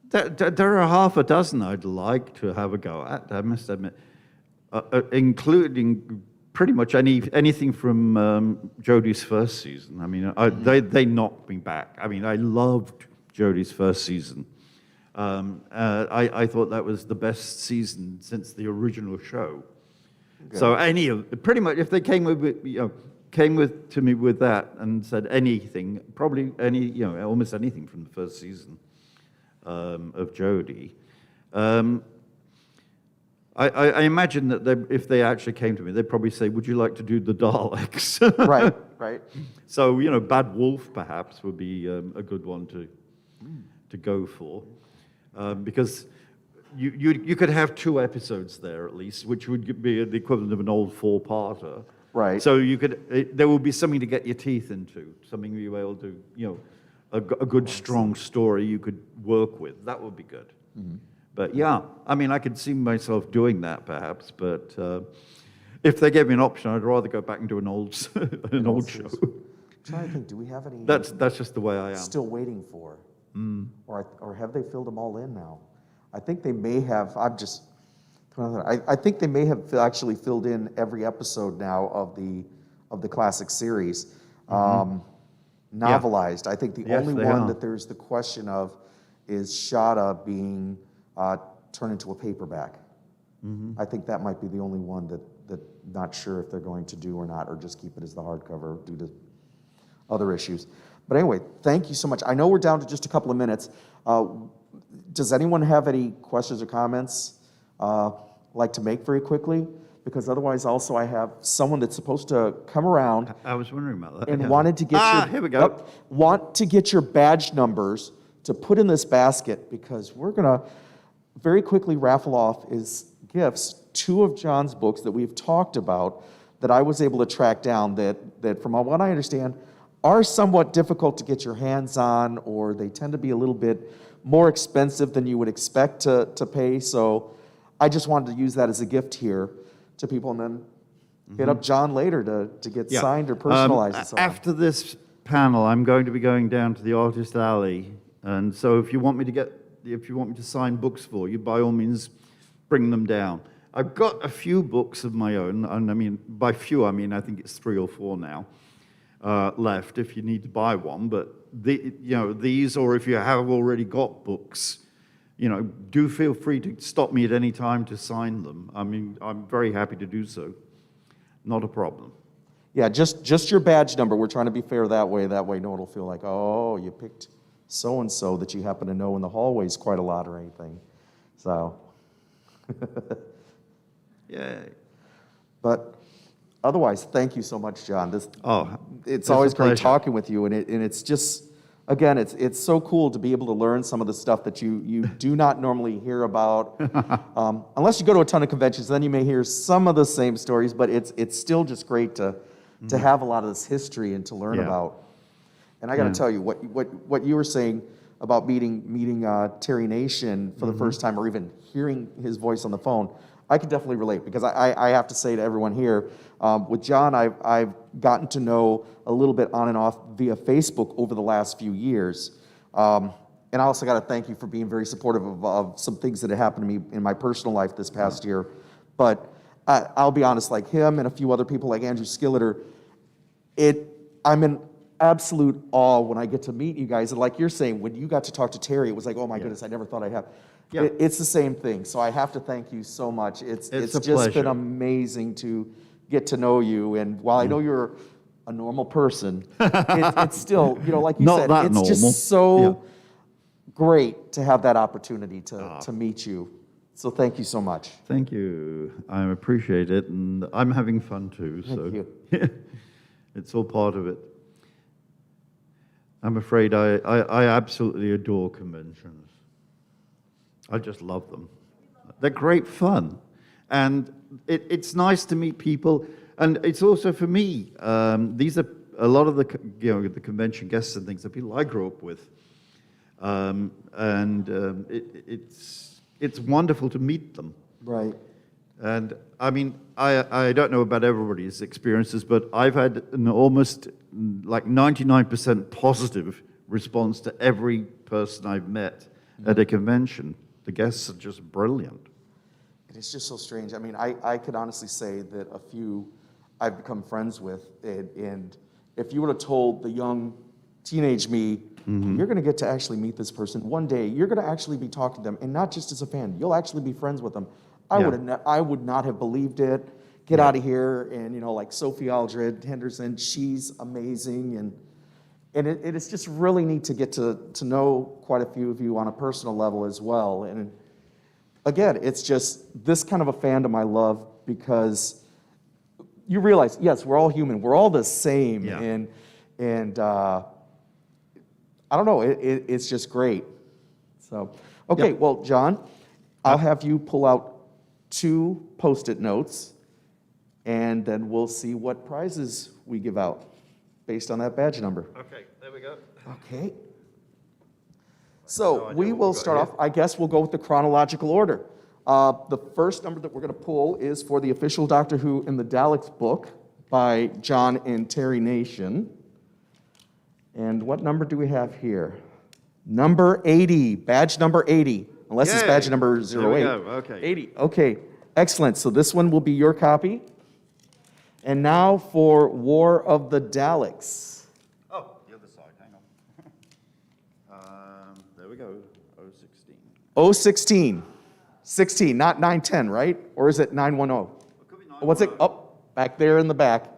There are half a dozen I'd like to have a go at, I must admit, including pretty much anything from Jodie's first season. I mean, they knocked me back. I mean, I loved Jodie's first season. I thought that was the best season since the original show. Okay. So pretty much, if they came to me with that and said anything, probably almost anything from the first season of Jodie. I imagine that if they actually came to me, they'd probably say, would you like to do the Daleks? Right. So, Bad Wolf perhaps would be a good one to go for. Because you could have 2 episodes there at least, which would be the equivalent of an old 4-parter. Right. So there would be something to get your teeth into, something you were able to, a good strong story you could work with. That would be good. But yeah, I mean, I could see myself doing that perhaps, but if they gave me an option, I'd rather go back and do an old show. I'm trying to think, do we have any That's just the way I am. still waiting for? Or have they filled them all in now? I think they may have. I think they may have actually filled in every episode now of the classic series. Novelized. I think the Yes, only they one are. that there's the question of is Shada being turned into a paperback. I think that might be the only one that not sure if they're going to do or not, or just keep it as the hardcover due to other issues. But anyway, thank you so much. I know we're down to just a couple of minutes. Does anyone have any questions or comments like to make very quickly? Because otherwise, also, I have someone that's supposed to come around I was wondering about that. and yeah. wanted to get Here we go. want to get your badge numbers to put in this basket, because we're gonna very quickly raffle off as gifts 2 of John's books that we've talked about that I was able to track down that from what I understand are somewhat difficult to get your hands on, or they tend to be a little bit more expensive than you would expect to pay. So I just wanted to use that as a gift here to people, and then hit up John later to get Yeah. signed or personalized and so on. After this panel, I'm going to be going down to the Artist Alley, and so if you want me to sign books for you, by all means, bring them down. I've got a few books of my own, and I mean by few I mean I think it's 3 or 4 now left. If you need to buy one, but these, or if you have already got books, do feel free to stop me at any time to sign them. I mean, I'm very happy to do so. Not a problem. Yeah, just your badge number. We're trying to be fair that way. That way, no one will feel like, oh, you picked so-and-so that you happen to know in the hallways quite a lot or anything. So, Yay. but otherwise, thank you so much, John. Oh, It's always a great pleasure. talking with you, and it's just, again, it's so cool to be able to learn some of the stuff that you do not normally hear about. Unless you go to a ton of conventions, then you may hear some of the same stories, but it's still just great to have a lot of this history and to learn Yeah. about. And I got to tell you, what you were saying about meeting Terry Nation for the first time, or even hearing his voice on the phone, I can definitely relate, because I have to say to everyone here, with John, I've gotten to know a little bit on and off via Facebook over the last few years. And I also got to thank you for being very supportive of some things that have happened to me in my personal life this past year. But I'll be honest, like him and a few other people like Andrew Skilleter, I'm in absolute awe when I get to meet you guys. And like you're saying, when you got to talk to Terry, it was like, oh my goodness, I never thought I'd have. Yeah. It's the same thing. So I have to thank you so much. It's a just pleasure. been amazing to get to know you. And while I know you're a normal person, it's still, like you Not said, that it's normal. just so Yeah. great to have that opportunity to meet you. So thank you so much. Thank you. I appreciate it, and I'm having fun too. So Thank you. it's all part of it. I'm afraid I absolutely adore conventions. I just love them. They're great fun, and it's nice to meet people. And it's also for me. These are a lot of the the convention guests and things are people I grew up with, it's wonderful to meet them. Right. And I mean, I don't know about everybody's experiences, but I've had an almost like 99% positive response to every person I've met at a convention. The guests are just brilliant. And it's just so strange. I mean, I could honestly say that a few I've become friends with, and if you would have told the young teenage me, you're going to get to actually meet this person one day, you're going to actually be talking to them, and not just as a fan, you'll actually be friends with them. I would not have believed it. Get out of here. And like Sophie Aldred Henderson, she's amazing, and it is just really neat to get to know quite a few of you on a personal level as well. And again, it's just this kind of a fandom I love, because you realize, yes, we're all human, we're all the same, Yeah. and I don't know, it's just great. So, okay, Yep. well, John, I'll have you pull out 2 Post-it notes, and then we'll see what prizes we give out based on that badge number. Okay, there we go. Okay. So idea we what will we got start here. off, I guess we'll go with the chronological order. The first number that we're going to pull is for the official Doctor Who in the Daleks book by John and Terry Nation. And what number do we have here? Number 80, badge number 80, unless it's Yay. badge number 08. There we go, okay. 80, okay, excellent. So this one will be your copy. And now for War of the Daleks. Oh, the other side, hang on. There we go, 016. 016, 16, not 910, right? Or is it 910? It could be What's it? Oh, back there in the back.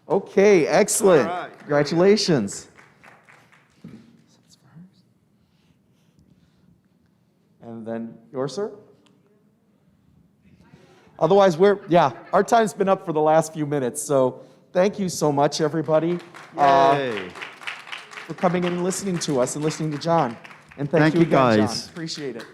Okay, excellent. All right. Congratulations. And then yours, sir? Otherwise, our time's been up for the last few minutes, so thank you so much, everybody, Yay. for coming in and listening to us and listening to John. And thank Thank you you, again, guys. John. Appreciate it.